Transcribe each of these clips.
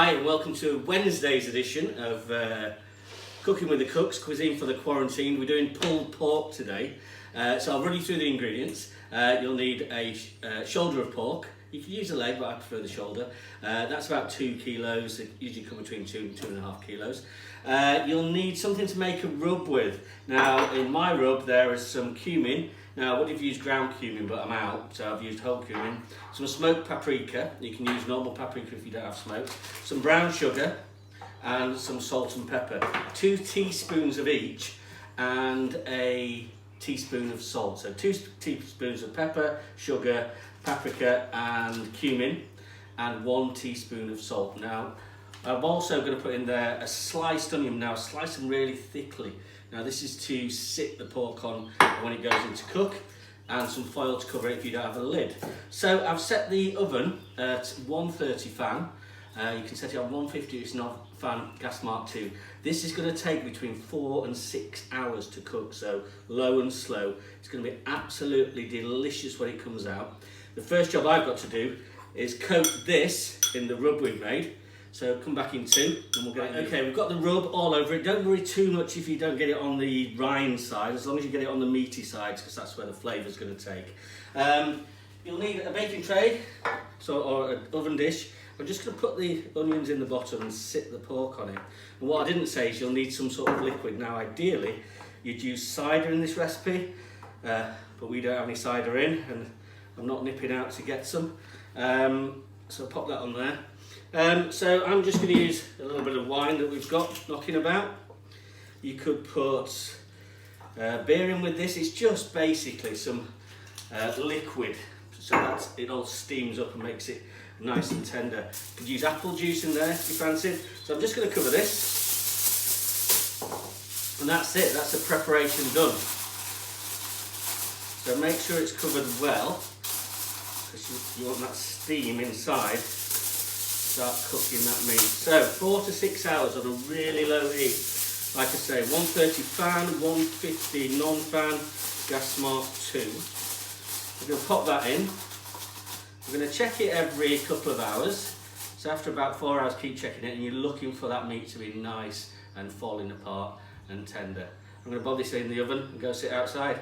Hi and welcome to Wednesday's edition of Cooking with the Cooks, Cuisine for the Quarantine. We're doing pulled pork today. So I'll run you through the ingredients. You'll need a shoulder of pork. You can use a leg, but I prefer the shoulder. That's about 2 kilos. They usually come between 2 and 2.5 kilos. You'll need something to make a rub with. Now, in my rub, there is some cumin. Now, I would have used ground cumin, but I'm out, so I've used whole cumin. Some smoked paprika. You can use normal paprika if you don't have smoked. Some brown sugar and some salt and pepper. 2 teaspoons of each and a teaspoon of salt. So 2 teaspoons of pepper, sugar, paprika and cumin, and 1 teaspoon of salt. Now, I'm also going to put in there a sliced onion. Now, slice them really thickly. Now, this is to sit the pork on when it goes into cook, and some foil to cover it if you don't have a lid. So I've set the oven at 130 fan. You can set it on 150 if it's not fan gas mark 2. This is going to take between 4 and 6 hours to cook, so low and slow. It's going to be absolutely delicious when it comes out. The first job I've got to do is coat this in the rub we've made. So come back in 2 and we'll get it. Okay, we've got the rub all over it. Don't worry too much if you don't get it on the rind side, as long as you get it on the meaty sides, because that's where the flavour's going to take. You'll need a baking tray or an oven dish. I'm just going to put the onions in the bottom and sit the pork on it. And what I didn't say is you'll need some sort of liquid. Now, ideally, you'd use cider in this recipe, but we don't have any cider in, and I'm not nipping out to get some. So pop that on there. So I'm just going to use a little bit of wine that we've got knocking about. You could put beer in with this. It's just basically some liquid, so that it all steams up and makes it nice and tender. You could use apple juice in there if you fancied. So I'm just going to cover this, and that's it. That's the preparation done. So make sure it's covered well, because you want that steam inside. Start cooking that meat. So 4 to 6 hours on a really low heat. Like I say, 130 fan, 150 non-fan, gas mark 2. We're going to pop that in. We're going to check it every couple of hours. So after about 4 hours, keep checking it, and you're looking for that meat to be nice and falling apart and tender. I'm going to bob this in the oven and go sit outside.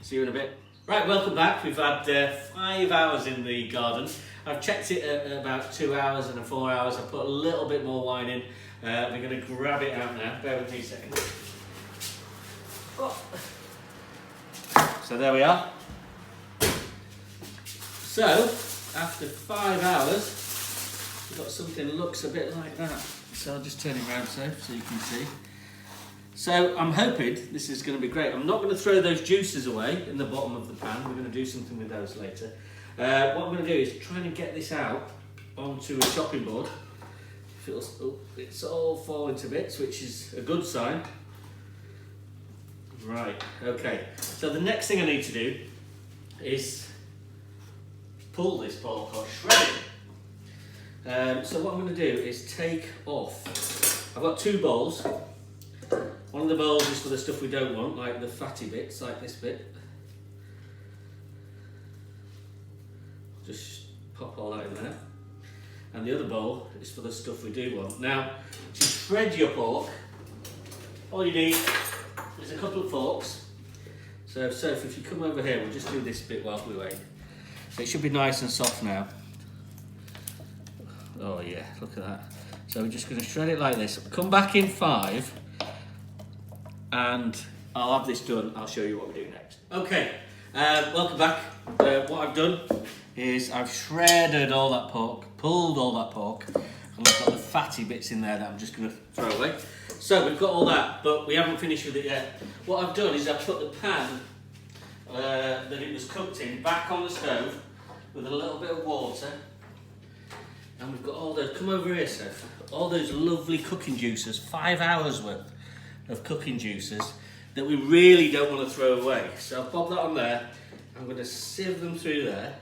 See you in a bit. Right, welcome back. We've had 5 hours in the garden. I've checked it at about 2 hours and 4 hours. I've put a little bit more wine in. We're going to grab it out now. Bear with me a second. Oh. So there we are. So, after 5 hours, we've got something that looks a bit like that. So I'll just turn it around so you can see. So I'm hoping this is going to be great. I'm not going to throw those juices away in the bottom of the pan. We're going to do something with those later. What I'm going to do is try and get this out onto a chopping board. It's all falling to bits, which is a good sign. Right, okay. So the next thing I need to do is pull this pork or shred it. So what I'm going to do is take off. I've got 2 bowls. One of the bowls is for the stuff we don't want, like the fatty bits, like this bit. Just pop all that in there. And the other bowl is for the stuff we do want. Now, to shred your pork, all you need is a couple of forks. So if you come over here, we'll just do this bit while we wait. So it should be nice and soft now. Oh yeah, look at that. So we're just going to shred it like this. Come back in 5. And I'll have this done. I'll show you what we do next. Okay, welcome back. What I've done is I've shredded all that pork, pulled all that pork, and we've got the fatty bits in there that I'm just going to throw away. So we've got all that, but we haven't finished with it yet. What I've done is I've put the pan that it was cooked in back on the stove with a little bit of water, and we've got all those, come over here Seth, all those lovely cooking juices, 5 hours worth of cooking juices that we really don't want to throw away. So I'll pop that on there. I'm going to sieve them through there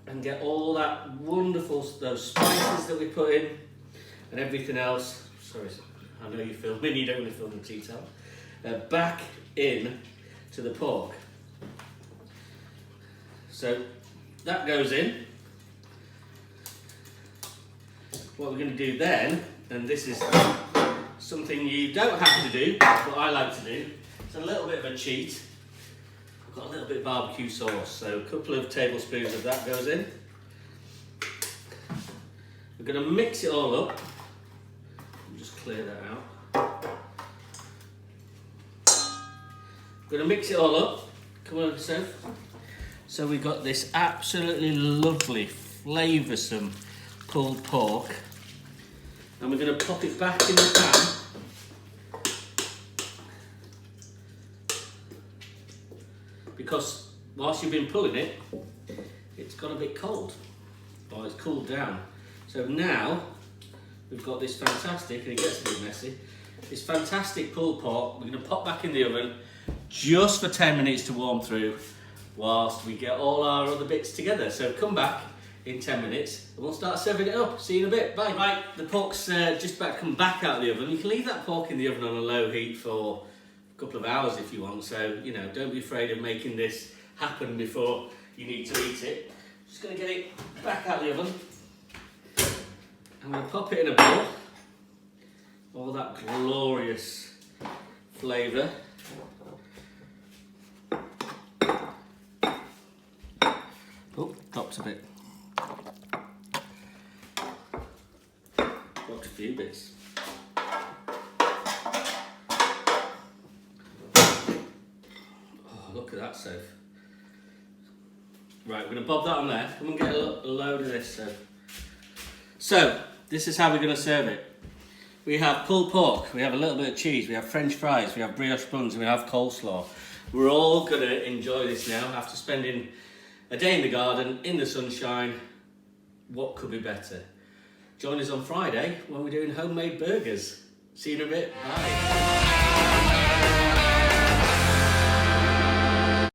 and get all that wonderful, those spices that we put in and everything else. Sorry, I know you're filming, you don't want to film the tea towel. Back in to the pork. So that goes in. what we're going to do then, and this is something you don't have to do, but I like to do, it's a little bit of a cheat. I've got a little bit of barbecue sauce, so a couple of tablespoons of that goes in. We're going to mix it all up. Just clear that out. We're going to mix it all up. Come on, Soph. So we've got this absolutely lovely, flavoursome pulled pork, and we're going to pop it back in the pan because whilst you've been pulling it, it's got a bit cold, or it's cooled down. So now we've got this fantastic, and it gets a bit messy, this fantastic pulled pork. We're going to pop back in the oven just for 10 minutes to warm through whilst we get all our other bits together. So come back in 10 minutes and we'll start serving it up. See you in a bit. Bye. Right, the pork's just about to come back out of the oven. You can leave that pork in the oven on a low heat for a couple of hours if you want. So, you know, don't be afraid of making this happen before you need to eat it. Just going to get it back out of the oven. I'm going to pop it in a bowl. All that glorious flavour. Oh, dropped a bit. Dropped a few bits. Oh, look at that, Soph. Right, we're going to bob that on there. Come and get a load of this, Soph. So, this is how we're going to serve it. We have pulled pork, we have a little bit of cheese, we have French fries, we have brioche buns, and we have coleslaw. We're all going to enjoy this now after spending a day in the garden, in the sunshine. What could be better? Join us on Friday when we're doing homemade burgers. See you in a bit. Bye.